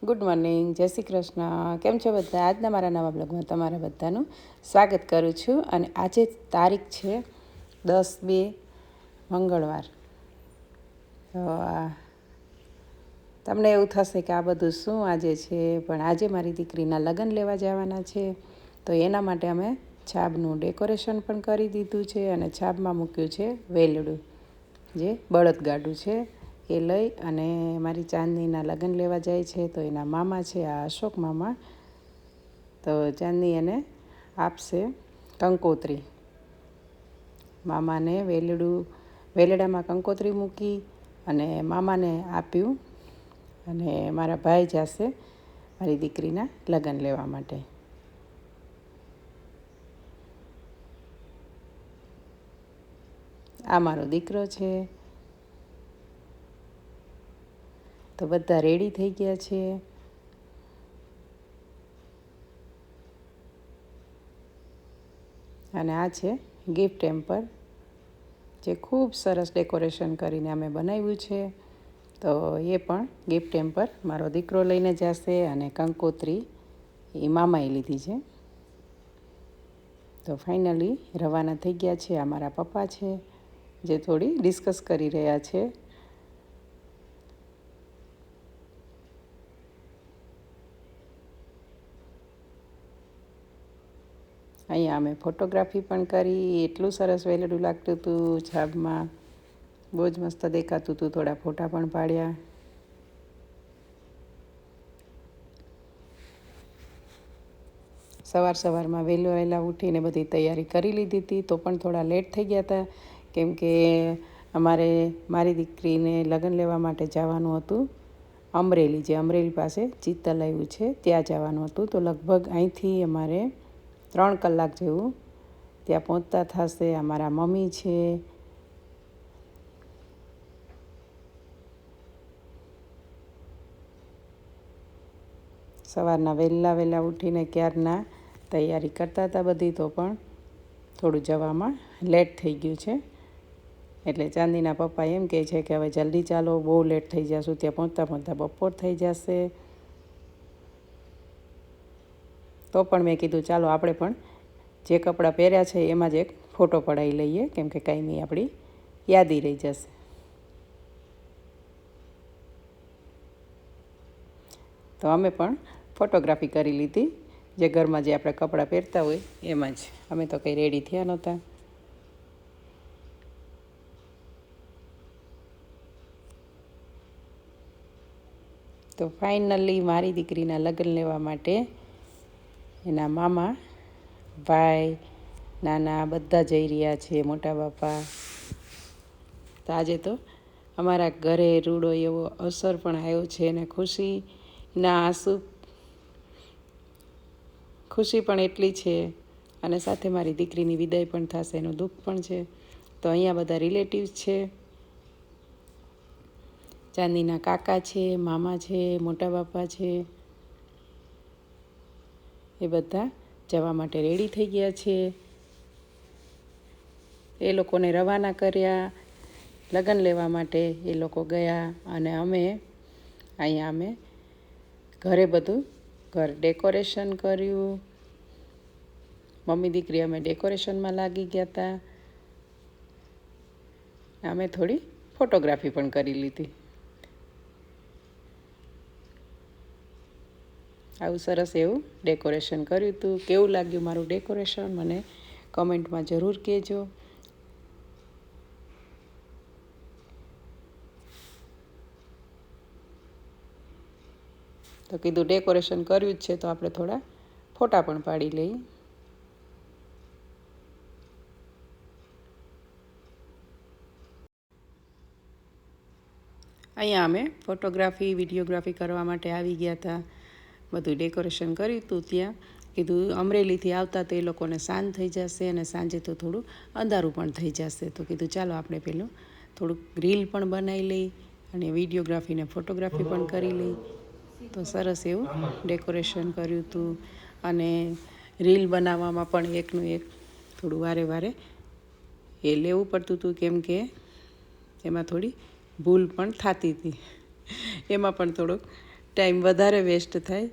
Good morning, જય શ્રી કૃષ્ણ. કેમ છો બધા? આજના મારા નવા બ્લોગમાં તમારા બધાનું સ્વાગત કરું છું. અને આજે તારીખ છે 10/2 મંગળવાર. તો તમને એવું થશે કે આ બધું શું આજે છે, પણ આજે મારી દીકરીના લગ્ન લેવા જવાના છે. તો એના માટે અમે છાબનું ડેકોરેશન પણ કરી દીધું છે અને છાબમાં મૂક્યું છે વેલડું, જે બળદગાડું છે. એ લઈ અને મારી ચાંદનીના લગ્ન લેવા જાય છે. તો એના મામા છે આ અશોક મામા. તો ચાંદની એને આપશે કંકોત્રી. મામાને વેલડામાં કંકોત્રી મૂકી અને મામાને આપ્યું. અને મારા ભાઈ જશે મારી દીકરીના લગ્ન લેવા માટે. આ મારો દીકરો છે. તો બધા રેડી થઈ ગયા છે. અને આ છે ગિફ્ટ હેમ્પર, જે ખૂબ સરસ ડેકોરેશન કરીને અમે બનાવ્યું છે. તો એ પણ ગિફ્ટ હેમ્પર મારો દીકરો લઈને જશે અને કંકોત્રી એ મામાએ લીધી છે. તો ફાઇનલી રવાના થઈ ગયા છે. આ મારા પપ્પા છે, જે થોડી ડિસ્કસ કરી રહ્યા છે. અહીંયા અમે ફોટોગ્રાફી પણ કરી. એટલું સરસ વેલડું લાગતું હતું છાબમાં, બહુ જ મસ્ત દેખાતું હતું. થોડા ફોટા પણ પાડ્યા. સવારમાં વહેલા ઉઠીને બધી તૈયારી કરી લીધી હતી. તો પણ થોડા લેટ થઈ ગયા હતા, કેમ કે અમારે મારી દીકરીને લગ્ન લેવા માટે જવાનું હતું અમરેલી. જે અમરેલી પાસે ચિત્તલ આવ્યું છે ત્યાં જવાનું હતું. તો લગભગ અહીંથી અમારે 3 કલાક જેવું ત્યાં પહોંચતા થશે. અમારા મમ્મી છે, સવારના વહેલા ઉઠીને ક્યારના તૈયારી કરતા હતા બધી. તો પણ થોડું જવામાં લેટ થઈ ગયું છે. એટલે ચાંદીના પપ્પા એમ કહે છે કે હવે જલ્દી ચાલો, બહુ લેટ થઈ જશું, ત્યાં પહોંચતા બપોર થઈ જશે. તો પણ મેં કીધું ચાલો આપણે પણ જે કપડાં પહેર્યા છે એમાં જ એક ફોટો પડાવી લઈએ, કેમ કે કાંઈ આપણી યાદી રહી જશે. તો અમે પણ ફોટોગ્રાફી કરી લીધી, જે ઘરમાં જે આપણે કપડાં પહેરતા હોય એમાં જ. અમે તો કંઈ રેડી થયા નહોતા. તો ફાઇનલી મારી દીકરીના લગ્ન લેવા માટે એના મામા, ભાઈ, નાના બધા જઈ રહ્યા છે, મોટા બાપા. તો આજે તો અમારા ઘરે રૂડો એવો અવસર પણ આવ્યો છે. અને ખુશી પણ એટલી છે. અને સાથે મારી દીકરીની વિદાય પણ થશે, એનું દુઃખ પણ છે. તો અહીંયા બધા રિલેટિવ્સ છે. ચાંદીના કાકા છે, મામા છે, મોટા બાપા છે. એ બધા જવા માટે રેડી થઈ ગયા છે. એ લોકોને રવાના કર્યા લગ્ન લેવા માટે. એ લોકો ગયા અને અમે ઘરે બધું ડેકોરેશન કર્યું. મમ્મી દીકરી અમે ડેકોરેશનમાં લાગી ગયા હતા. અમે થોડી ફોટોગ્રાફી પણ કરી લીધી. આવું સરસ એવું ડેકોરેશન કર્યું હતું. કેવું લાગ્યું મારું ડેકોરેશન મને કમેન્ટમાં જરૂર કહેજો. તો કીધું ડેકોરેશન કર્યું જ છે તો આપણે થોડા ફોટા પણ પાડી લઈએ. અહીંયા અમે ફોટોગ્રાફી, વિડીયોગ્રાફી કરવા માટે આવી ગયા હતા. બધું ડેકોરેશન કર્યું હતું. ત્યાં કીધું અમરેલીથી આવતા તો એ લોકોને સાંજ થઈ જશે અને સાંજે તો થોડું અંધારું પણ થઈ જશે. તો કીધું ચાલો આપણે પેલું થોડુંક રીલ પણ બનાવી લઈ અને વિડીયોગ્રાફી ને ફોટોગ્રાફી પણ કરી લઈ. તો સરસ એવું ડેકોરેશન કર્યું હતું. અને રીલ બનાવવામાં પણ એકનું એક થોડું વારે એ લેવું પડતું હતું, કેમ કે એમાં થોડી ભૂલ પણ થતી હતી. એમાં પણ થોડોક ટાઈમ વધારે વેસ્ટ થાય.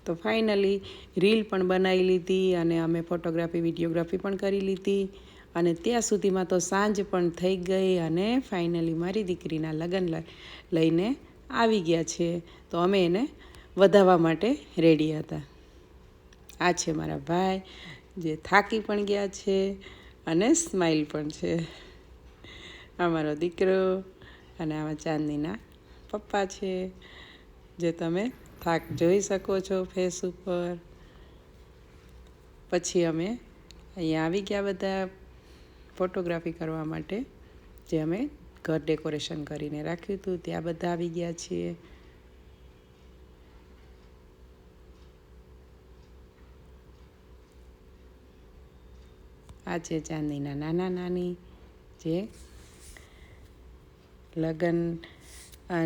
તો ફાઇનલી રીલ પણ બનાવી લીધી અને અમે ફોટોગ્રાફી વિડીયોગ્રાફી પણ કરી લીધી અને ત્યાં સુધીમાં તો સાંજ પણ થઈ ગઈ અને ફાઇનલી મારી દીકરીના લગ્ન લઈને આવી ગયા છે. તો અમે એને વધાવવા માટે રેડી હતા. આ છે મારા ભાઈ જે થાકી પણ ગયા છે અને સ્માઈલ પણ છે. આ મારો દીકરો અને આમાં ચાંદનીના પપ્પા છે, જે તમે થાક જોઈ શકો છો ફેસ ઉપર. પછી અમે અહીંયા આવી ગયા બધા ફોટોગ્રાફી કરવા માટે, જે અમે ઘર ડેકોરેશન કરીને રાખ્યું હતું ત્યાં બધા આવી ગયા છીએ. આ છે ચાંદનીના નાના નાની, જે લગ્ન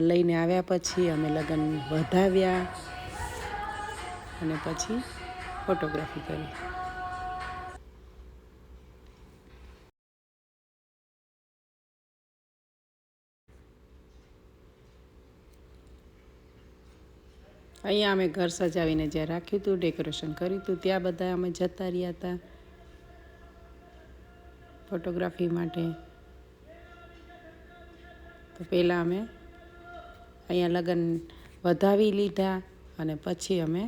લઈને આવ્યા પછી અમે લગ્ન વધાવ્યા અને પછી ફોટોગ્રાફી કરી. અહીંયા અમે ઘર સજાવીને જ્યાં રાખ્યું હતું, ડેકોરેશન કર્યું હતું, ત્યાં બધા અમે જતા રહ્યા હતા ફોટોગ્રાફી માટે. તો પહેલાં અમે અહીંયા લગ્ન વધાવી લીધા અને પછી અમે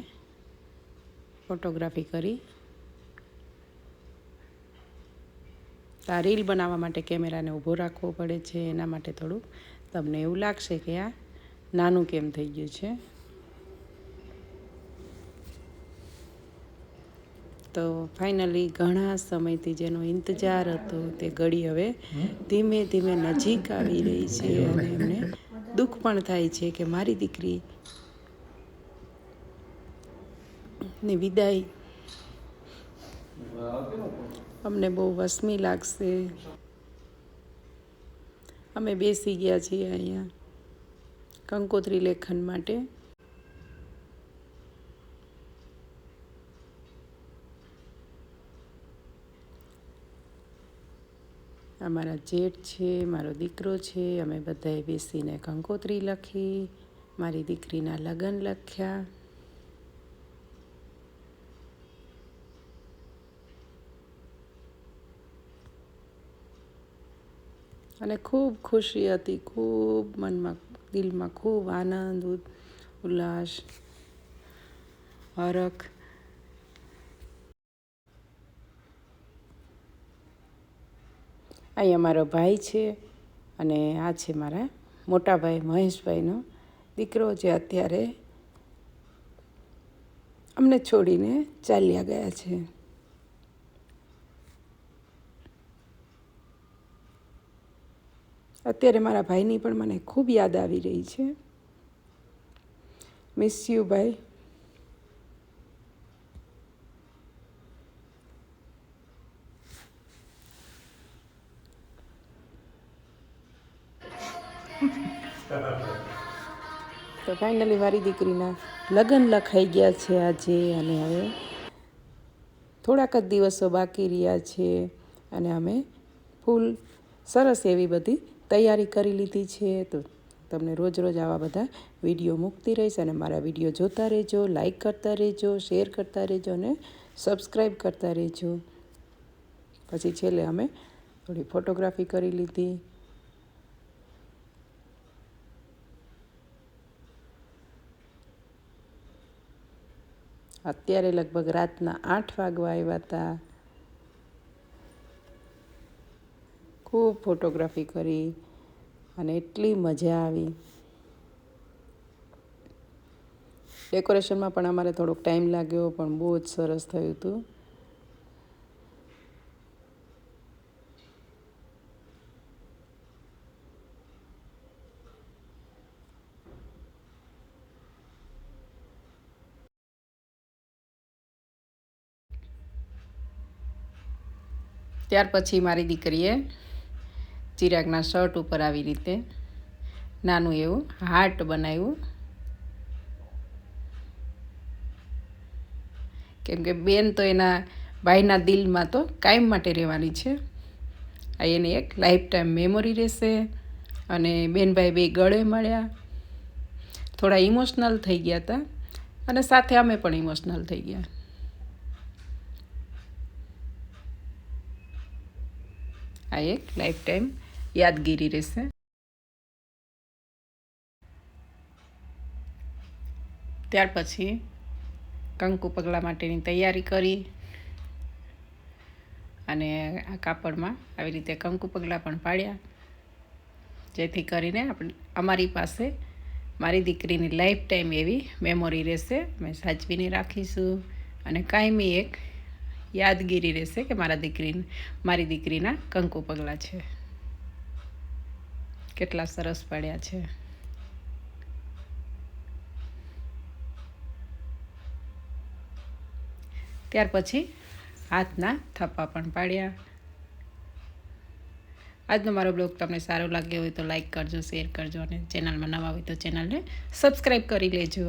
ફોટોગ્રાફી કરી. આ રીલ બનાવવા માટે કેમેરાને ઊભો રાખવો પડે છે, એના માટે થોડું તમને એવું લાગશે કે આ નાનું કેમ થઈ ગયું છે. તો ફાઇનલી ઘણા સમયથી જેનો ઇંતજાર હતો તે ઘડી હવે ધીમે ધીમે નજીક આવી રહી છે અને એમને દુઃખ પણ થાય છે કે મારી દીકરીની વિદાય અમને બહુ વસમી લાગશે. અમે બેસી ગયા છીએ અહીંયા કંકોત્રી લેખન માટે. અમારા જેઠ છે, મારો દીકરો છે, અમે બધાએ બેસીને કંકોત્રી લખી, મારી દીકરીના લગ્ન લખ્યા. અને ખૂબ ખુશી હતી, ખૂબ મનમાં દિલમાં ખૂબ આનંદ, ઉલ્લાસ, હરખ. અહીંયા મારો ભાઈ છે અને આ છે મારા મોટા ભાઈ મહેશભાઈનો દીકરો, જે અત્યારે અમને છોડીને ચાલ્યા ગયા છે. અત્યારે મારા ભાઈની પણ મને ખૂબ યાદ આવી રહી છે. મિસ યુ ભાઈ. તો ફાઇનલી મારી દીકરીના લગ્ન લખાઈ ગયા છે આજે અને હવે થોડાક જ દિવસો બાકી રહ્યા છે અને અમે ફૂલ સરસ એવી બધી તૈયારી કરી લીધી છે. તો તમને રોજ રોજ આવા બધા વિડીયો મૂકતી રહીશ અને મારા વિડીયો જોતા રહેજો, લાઈક કરતા રહેજો, શેર કરતા રહેજો અને સબસ્ક્રાઈબ કરતા રહેજો. પછી છેલ્લે અમે થોડી ફોટોગ્રાફી કરી લીધી. અત્યારે લગભગ રાતના 8 વાગવા આવ્યા હતા. ખૂબ ફોટોગ્રાફી કરી અને એટલી મજા આવી. ડેકોરેશનમાં પણ અમારે થોડોક ટાઈમ લાગ્યો, પણ બહુ જ સરસ થયું હતું. ત્યાર પછી મારી દીકરીએ ચિરાગના શર્ટ ઉપર આવી રીતે નાનું એવું હાર્ટ બનાવ્યું, કેમ કે બેન તો એના ભાઈના દિલમાં તો કાયમ માટે રહેવાની છે. આ એની એક લાઈફ ટાઈમ મેમોરી રહેશે. અને બેનભાઈ બે ગળે મળ્યા, થોડા ઇમોશનલ થઈ ગયા હતા અને સાથે અમે પણ ઇમોશનલ થઈ ગયા. આ એક લાઈફ ટાઈમ યાદગીરી રહેશે. ત્યાર પછી કંકુ પગલાં માટેની તૈયારી કરી અને આ કાપડમાં આવી રીતે કંકુ પગલાં પણ પાડ્યા, જેથી કરીને અમારી પાસે મારી દીકરીની લાઈફ ટાઈમ એવી મેમોરી રહેશે. અમે સાચવીને રાખીશું અને કાયમી એક યાદગીરી રહેશે કે મારી દીકરીના કંકુ પગલાં છે. કેટલા સરસ પાડ્યા છે. ત્યાર પછી હાથના થપ્પા પણ પાડ્યા. આજનો મારો બ્લોગ તમને સારો લાગ્યો હોય તો લાઈક કરજો, શેર કરજો અને ચેનલમાં નવા હોય તો ચેનલને સબસ્ક્રાઈબ કરી લેજો.